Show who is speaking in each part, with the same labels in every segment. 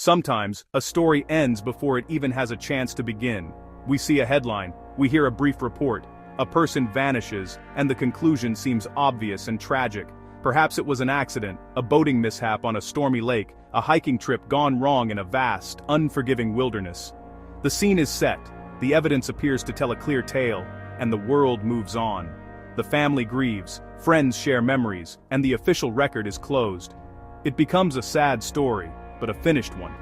Speaker 1: Sometimes, a story ends before it even has a chance to begin. We see a headline, we hear a brief report, a person vanishes, and the conclusion seems obvious and tragic. Perhaps it was an accident, a boating mishap on a stormy lake, a hiking trip gone wrong in a vast, unforgiving wilderness. The scene is set, the evidence appears to tell a clear tale, and the world moves on. The family grieves, friends share memories, and the official record is closed. It becomes a sad story, but a finished one.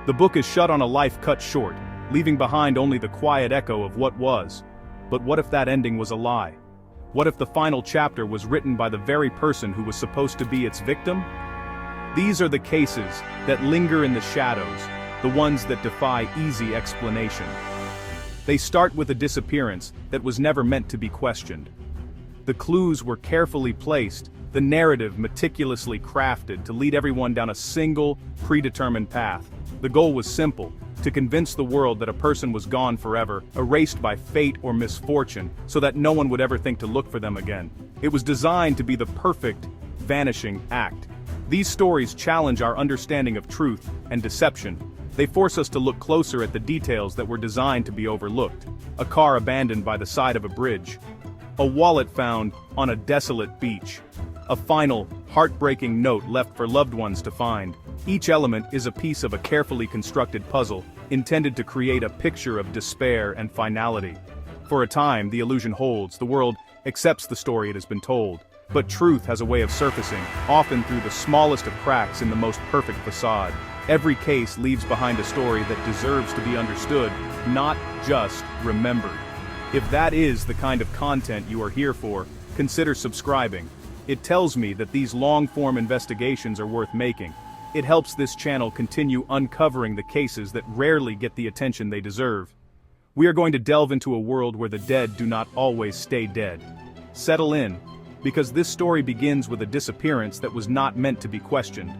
Speaker 1: The book is shut on a life cut short, leaving behind only the quiet echo of what was. But what if that ending was a lie? What if the final chapter was written by the very person who was supposed to be its victim? These are the cases that linger in the shadows, the ones that defy easy explanation. They start with a disappearance that was never meant to be questioned. The clues were carefully placed, the narrative meticulously crafted to lead everyone down a single, predetermined path. The goal was simple: to convince the world that a person was gone forever, erased by fate or misfortune, so that no one would ever think to look for them again. It was designed to be the perfect vanishing act. These stories challenge our understanding of truth and deception. They force us to look closer at the details that were designed to be overlooked. A car abandoned by the side of a bridge. A wallet found on a desolate beach. A final, heartbreaking note left for loved ones to find. Each element is a piece of a carefully constructed puzzle, intended to create a picture of despair and finality. For a time, the illusion holds, the world accepts the story it has been told. But truth has a way of surfacing, often through the smallest of cracks in the most perfect facade. Every case leaves behind a story that deserves to be understood, not just remembered. If that is the kind of content you are here for, consider subscribing. It tells me that these long-form investigations are worth making. It helps this channel continue uncovering the cases that rarely get the attention they deserve. We are going to delve into a world where the dead do not always stay dead. Settle in, because this story begins with a disappearance that was not meant to be questioned.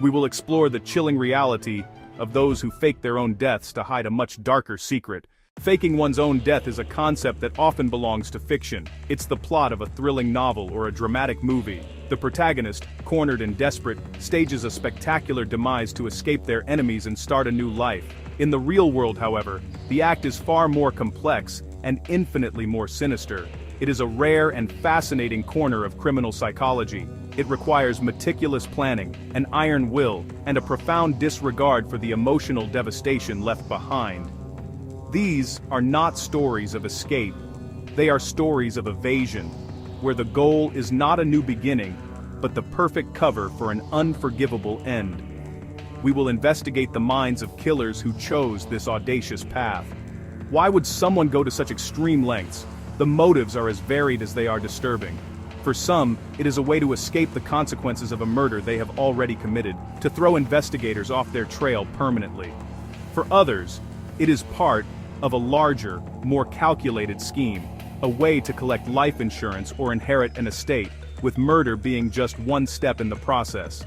Speaker 1: We will explore the chilling reality of those who fake their own deaths to hide a much darker secret. Faking one's own death is a concept that often belongs to fiction. It's the plot of a thrilling novel or a dramatic movie. The protagonist, cornered and desperate, stages a spectacular demise to escape their enemies and start a new life. In the real world, however, the act is far more complex and infinitely more sinister. It is a rare and fascinating corner of criminal psychology. It requires meticulous planning, an iron will, and a profound disregard for the emotional devastation left behind. These are not stories of escape. They are stories of evasion, where the goal is not a new beginning, but the perfect cover for an unforgivable end. We will investigate the minds of killers who chose this audacious path. Why would someone go to such extreme lengths? The motives are as varied as they are disturbing. For some, it is a way to escape the consequences of a murder they have already committed, to throw investigators off their trail permanently. For others, it is part of a larger, more calculated scheme, a way to collect life insurance or inherit an estate, with murder being just one step in the process.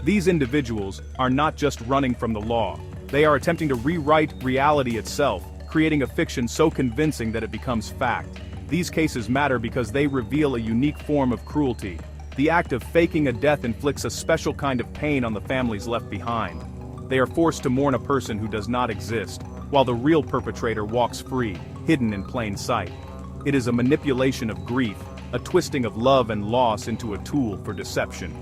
Speaker 1: These individuals are not just running from the law, they are attempting to rewrite reality itself, creating a fiction so convincing that it becomes fact. These cases matter because they reveal a unique form of cruelty. The act of faking a death inflicts a special kind of pain on the families left behind. They are forced to mourn a person who does not exist, while the real perpetrator walks free, hidden in plain sight. It is a manipulation of grief, a twisting of love and loss into a tool for deception.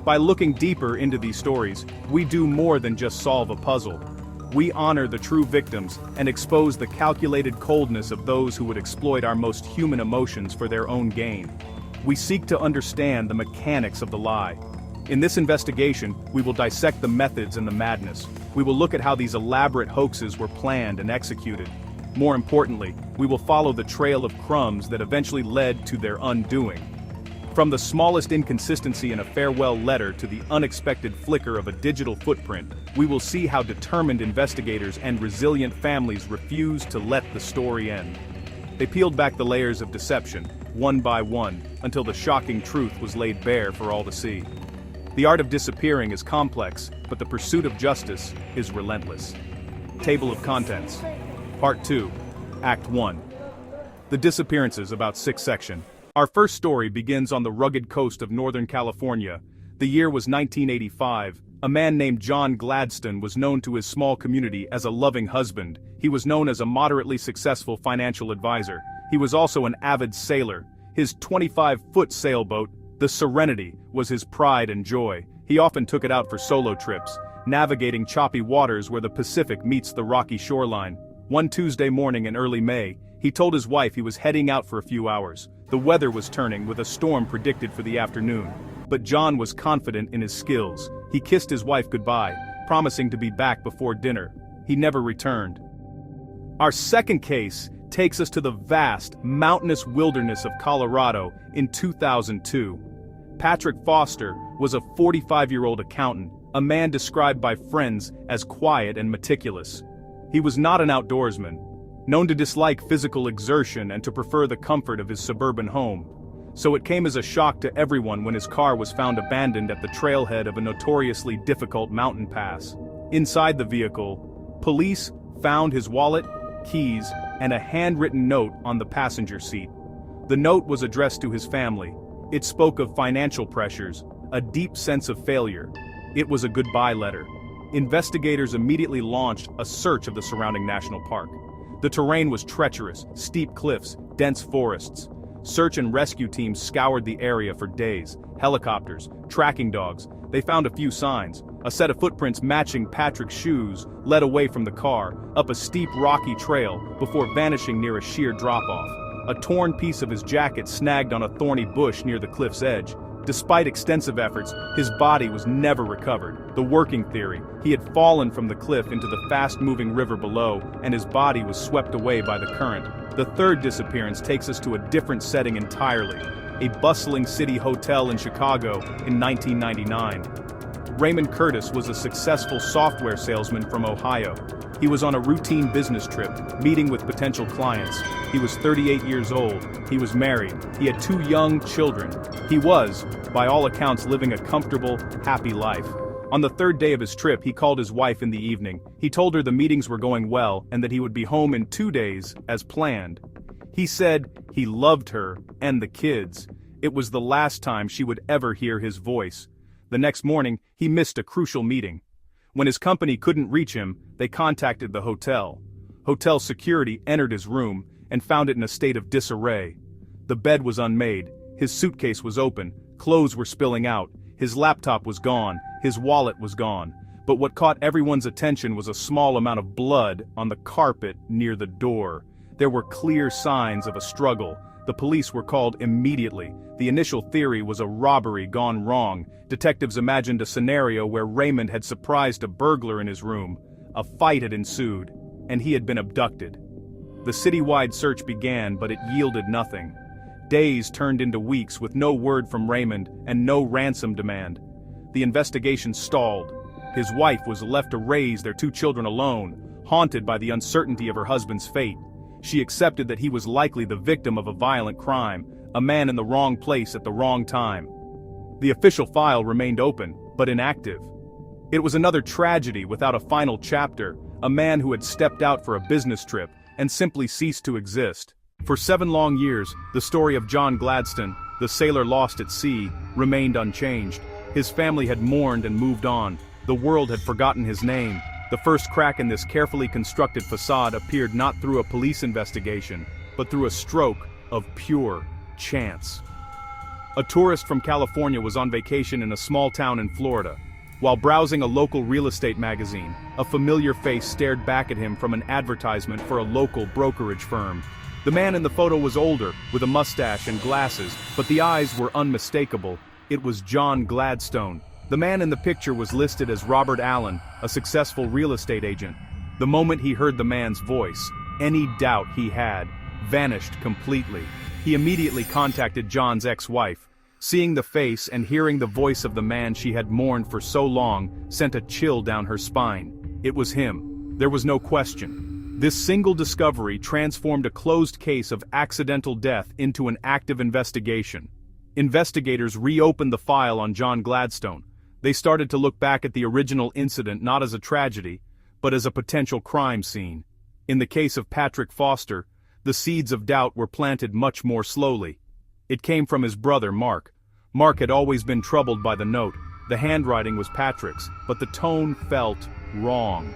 Speaker 1: By looking deeper into these stories, we do more than just solve a puzzle. We honor the true victims and expose the calculated coldness of those who would exploit our most human emotions for their own gain. We seek to understand the mechanics of the lie. In this investigation, we will dissect the methods and the madness. We will look at how these elaborate hoaxes were planned and executed. More importantly, we will follow the trail of crumbs that eventually led to their undoing. From the smallest inconsistency in a farewell letter to the unexpected flicker of a digital footprint, we will see how determined investigators and resilient families refused to let the story end. They peeled back the layers of deception, one by one, until the shocking truth was laid bare for all to see. The art of disappearing is complex, but the pursuit of justice is relentless. Table of Contents. Part 2. Act 1. The Disappearances, about 6 section. Our first story begins on the rugged coast of Northern California. The year was 1985, A man named John Gladstone was known to his small community as a loving husband. He was known as a moderately successful financial advisor. He was also an avid sailor. His 25-foot sailboat, the Serenity, was his pride and joy. He often took it out for solo trips, navigating choppy waters where the Pacific meets the rocky shoreline. One Tuesday morning in early May, he told his wife he was heading out for a few hours. The weather was turning with a storm predicted for the afternoon. But John was confident in his skills. He kissed his wife goodbye, promising to be back before dinner. He never returned. Our second case takes us to the vast, mountainous wilderness of Colorado in 2002. Patrick Foster was a 45-year-old accountant, a man described by friends as quiet and meticulous. He was not an outdoorsman, known to dislike physical exertion and to prefer the comfort of his suburban home. So it came as a shock to everyone when his car was found abandoned at the trailhead of a notoriously difficult mountain pass. Inside the vehicle, police found his wallet, keys, and a handwritten note on the passenger seat. The note was addressed to his family. It spoke of financial pressures, a deep sense of failure. It was a goodbye letter. Investigators immediately launched a search of the surrounding national park. The terrain was treacherous, steep cliffs, dense forests. Search and rescue teams scoured the area for days. Helicopters, tracking dogs. They found a few signs. A set of footprints matching Patrick's shoes led away from the car, up a steep rocky trail, before vanishing near a sheer drop-off. A torn piece of his jacket snagged on a thorny bush near the cliff's edge. Despite extensive efforts, his body was never recovered. The working theory: he had fallen from the cliff into the fast-moving river below, and his body was swept away by the current. The third disappearance takes us to a different setting entirely: a bustling city hotel in Chicago in 1999. Raymond Curtis was a successful software salesman from Ohio. He was on a routine business trip, meeting with potential clients. He was 38 years old. He was married. He had 2 young children. He was, by all accounts, living a comfortable, happy life. On the 3rd day of his trip, he called his wife in the evening. He told her the meetings were going well and that he would be home in 2 days, as planned. He said he loved her and the kids. It was the last time she would ever hear his voice. The next morning, he missed a crucial meeting. When his company couldn't reach him, they contacted the hotel. Hotel security entered his room and found it in a state of disarray. The bed was unmade, his suitcase was open, clothes were spilling out, his laptop was gone, his wallet was gone. But what caught everyone's attention was a small amount of blood on the carpet near the door. There were clear signs of a struggle. The police were called immediately. The initial theory was a robbery gone wrong. Detectives imagined a scenario where Raymond had surprised a burglar in his room. A fight had ensued, and he had been abducted. The citywide search began, but it yielded nothing. Days turned into weeks with no word from Raymond and no ransom demand. The investigation stalled. His wife was left to raise their 2 children alone, haunted by the uncertainty of her husband's fate. She accepted that he was likely the victim of a violent crime, a man in the wrong place at the wrong time. The official file remained open, but inactive. It was another tragedy without a final chapter, a man who had stepped out for a business trip and simply ceased to exist. For 7 long years, the story of John Gladstone, the sailor lost at sea, remained unchanged. His family had mourned and moved on. The world had forgotten his name. The first crack in this carefully constructed facade appeared not through a police investigation, but through a stroke of pure chance. A tourist from California was on vacation in a small town in Florida. While browsing a local real estate magazine, a familiar face stared back at him from an advertisement for a local brokerage firm. The man in the photo was older, with a mustache and glasses, but the eyes were unmistakable. It was John Gladstone. The man in the picture was listed as Robert Allen, a successful real estate agent. The moment he heard the man's voice, any doubt he had vanished completely. He immediately contacted John's ex-wife. Seeing the face and hearing the voice of the man she had mourned for so long sent a chill down her spine. It was him. There was no question. This single discovery transformed a closed case of accidental death into an active investigation. Investigators reopened the file on John Gladstone. They started to look back at the original incident not as a tragedy, but as a potential crime scene. In the case of Patrick Foster, the seeds of doubt were planted much more slowly. It came from his brother, Mark. Mark had always been troubled by the note. The handwriting was Patrick's, but the tone felt wrong.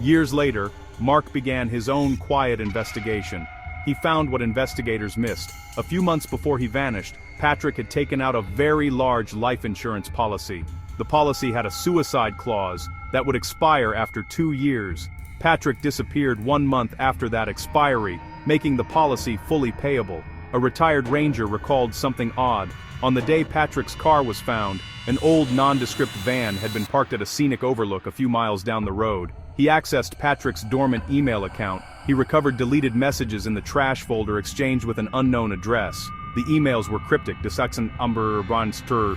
Speaker 1: Years later, Mark began his own quiet investigation. He found what investigators missed. A few months before he vanished, Patrick had taken out a very large life insurance policy. The policy had a suicide clause that would expire after 2 years. Patrick disappeared 1 month after that expiry, making the policy fully payable. A retired ranger recalled something odd. On the day Patrick's car was found, an old nondescript van had been parked at a scenic overlook a few miles down the road. He accessed Patrick's dormant email account. He recovered deleted messages in the trash folder exchanged with an unknown address. The emails were cryptic. De Saxon Umber Bronster.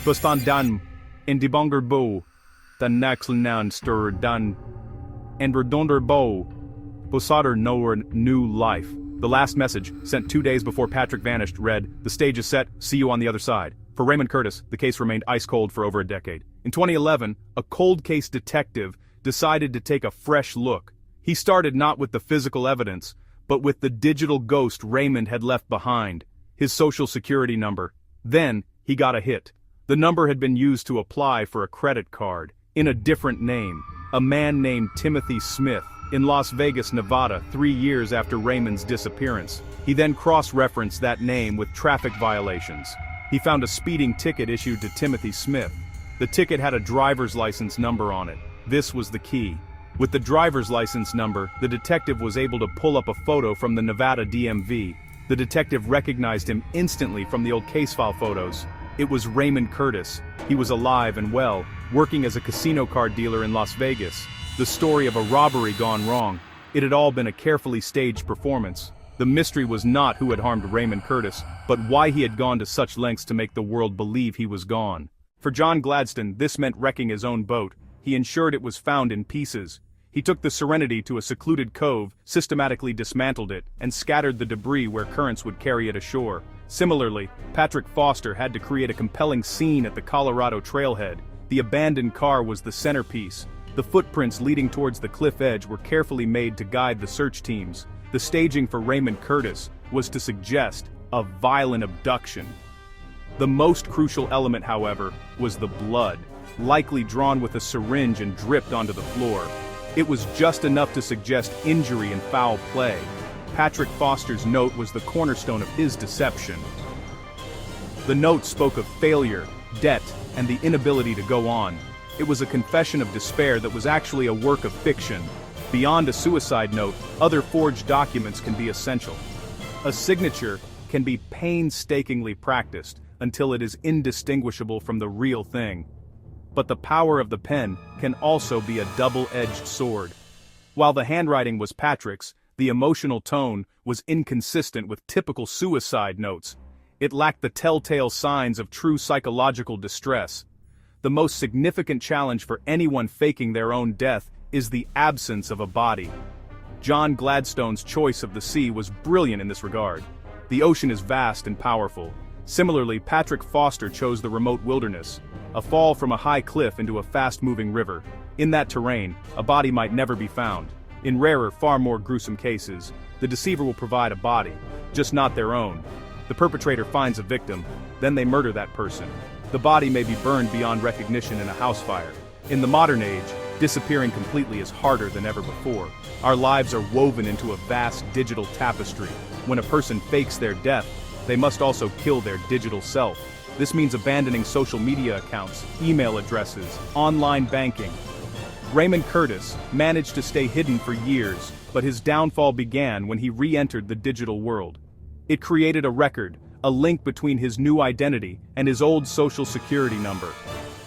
Speaker 1: Bustan dan. In die Bonger Bo. Dan Naxlnan Stur dan. And Redonder Bo. Bosader Noer New Life. The last message, sent 2 days before Patrick vanished, read, "The stage is set, see you on the other side." For Raymond Curtis, the case remained ice-cold for over a decade. In 2011, a cold case detective decided to take a fresh look. He started not with the physical evidence, but with the digital ghost Raymond had left behind, his social security number. Then, he got a hit. The number had been used to apply for a credit card, in a different name, a man named Timothy Smith, in Las Vegas, Nevada, 3 years after Raymond's disappearance. He then cross-referenced that name with traffic violations. He found a speeding ticket issued to Timothy Smith. The ticket had a driver's license number on it. This was the key. With the driver's license number, the detective was able to pull up a photo from the Nevada DMV. The detective recognized him instantly from the old case file photos. It was Raymond Curtis. He was alive and well, working as a casino card dealer in Las Vegas. The story of a robbery gone wrong. It had all been a carefully staged performance. The mystery was not who had harmed Raymond Curtis, but why he had gone to such lengths to make the world believe he was gone. For John Gladstone, this meant wrecking his own boat. He ensured it was found in pieces. He took the Serenity to a secluded cove, systematically dismantled it, and scattered the debris where currents would carry it ashore. Similarly, Patrick Foster had to create a compelling scene at the Colorado trailhead. The abandoned car was the centerpiece. The footprints leading towards the cliff edge were carefully made to guide the search teams. The staging for Raymond Curtis was to suggest a violent abduction. The most crucial element, however, was the blood, likely drawn with a syringe and dripped onto the floor. It was just enough to suggest injury and foul play. Patrick Foster's note was the cornerstone of his deception. The note spoke of failure, debt, and the inability to go on. It was a confession of despair that was actually a work of fiction. Beyond a suicide note, other forged documents can be essential. A signature can be painstakingly practiced until it is indistinguishable from the real thing. But the power of the pen can also be a double-edged sword. While the handwriting was Patrick's, the emotional tone was inconsistent with typical suicide notes. It lacked the telltale signs of true psychological distress. The most significant challenge for anyone faking their own death is the absence of a body. John Gladstone's choice of the sea was brilliant in this regard. The ocean is vast and powerful. Similarly, Patrick Foster chose the remote wilderness, a fall from a high cliff into a fast-moving river. In that terrain, a body might never be found. In rarer, far more gruesome cases, the deceiver will provide a body, just not their own. The perpetrator finds a victim, then they murder that person. The body may be burned beyond recognition in a house fire. In the modern age, disappearing completely is harder than ever before. Our lives are woven into a vast digital tapestry. When a person fakes their death, they must also kill their digital self. This means abandoning social media accounts, email addresses, online banking. Raymond Curtis managed to stay hidden for years, but his downfall began when he re-entered the digital world. It created a record, a link between his new identity and his old social security number.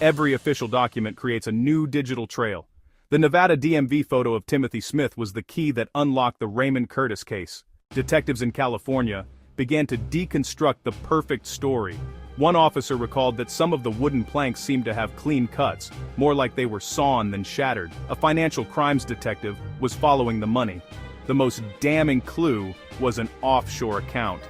Speaker 1: Every official document creates a new digital trail. The Nevada DMV photo of Timothy Smith was the key that unlocked the Raymond Curtis case. Detectives in California began to deconstruct the perfect story. One officer recalled that some of the wooden planks seemed to have clean cuts, more like they were sawn than shattered. A financial crimes detective was following the money. The most damning clue was an offshore account.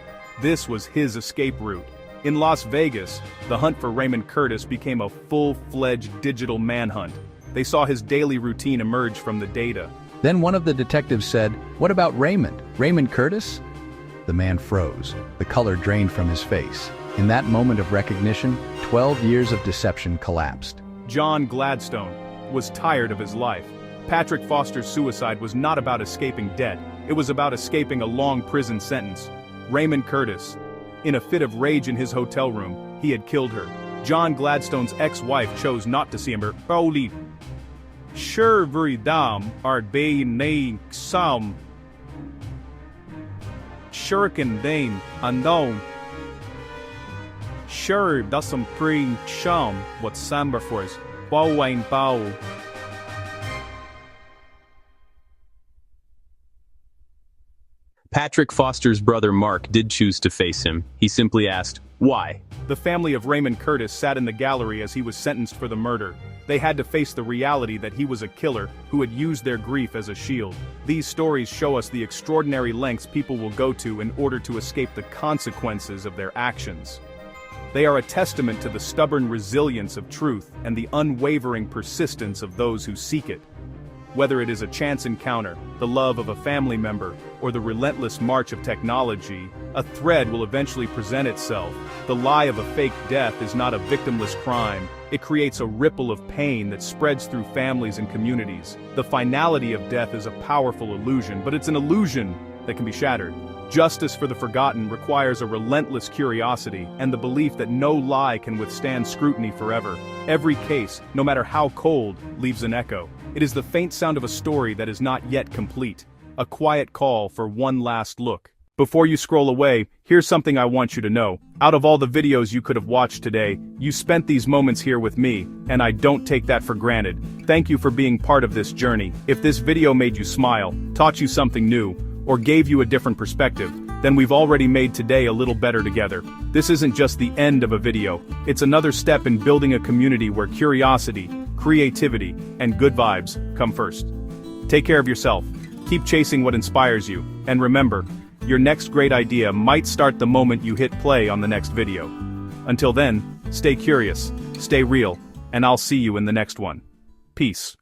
Speaker 1: This was his escape route. In Las Vegas, the hunt for Raymond Curtis became a full-fledged digital manhunt. They saw his daily routine emerge from the data.
Speaker 2: Then one of the detectives said, "What about Raymond? Raymond Curtis?" The man froze. The color drained from his face. In that moment of recognition, 12 years of deception collapsed.
Speaker 1: John Gladstone was tired of his life. Patrick Foster's suicide was not about escaping debt, it was about escaping a long prison sentence. Raymond Curtis, in a fit of rage in his hotel room, he had killed her. John Gladstone's ex-wife chose not to see him. Holy sure very dumb are they name some shuriken dane unknown. Sure doesn't bring sham what Samba for us. Bow Wayne Bow.
Speaker 3: Patrick Foster's brother Mark did choose to face him. He simply asked, "Why?"
Speaker 1: The family of Raymond Curtis sat in the gallery as he was sentenced for the murder. They had to face the reality that he was a killer who had used their grief as a shield. These stories show us the extraordinary lengths people will go to in order to escape the consequences of their actions. They are a testament to the stubborn resilience of truth and the unwavering persistence of those who seek it. Whether it is a chance encounter, the love of a family member, or the relentless march of technology, a thread will eventually present itself. The lie of a fake death is not a victimless crime. It creates a ripple of pain that spreads through families and communities. The finality of death is a powerful illusion, but it's an illusion that can be shattered. Justice for the forgotten requires a relentless curiosity and the belief that no lie can withstand scrutiny forever. Every case, no matter how cold, leaves an echo. It is the faint sound of a story that is not yet complete, a quiet call for one last look. Before you scroll away, here's something I want you to know. Out of all the videos you could have watched today, you spent these moments here with me, and I don't take that for granted. Thank you for being part of this journey. If this video made you smile, taught you something new, or gave you a different perspective, then we've already made today a little better together. This isn't just the end of a video, it's another step in building a community where curiosity, creativity, and good vibes come first. Take care of yourself, keep chasing what inspires you, and remember, your next great idea might start the moment you hit play on the next video. Until then, stay curious, stay real, and I'll see you in the next one. Peace.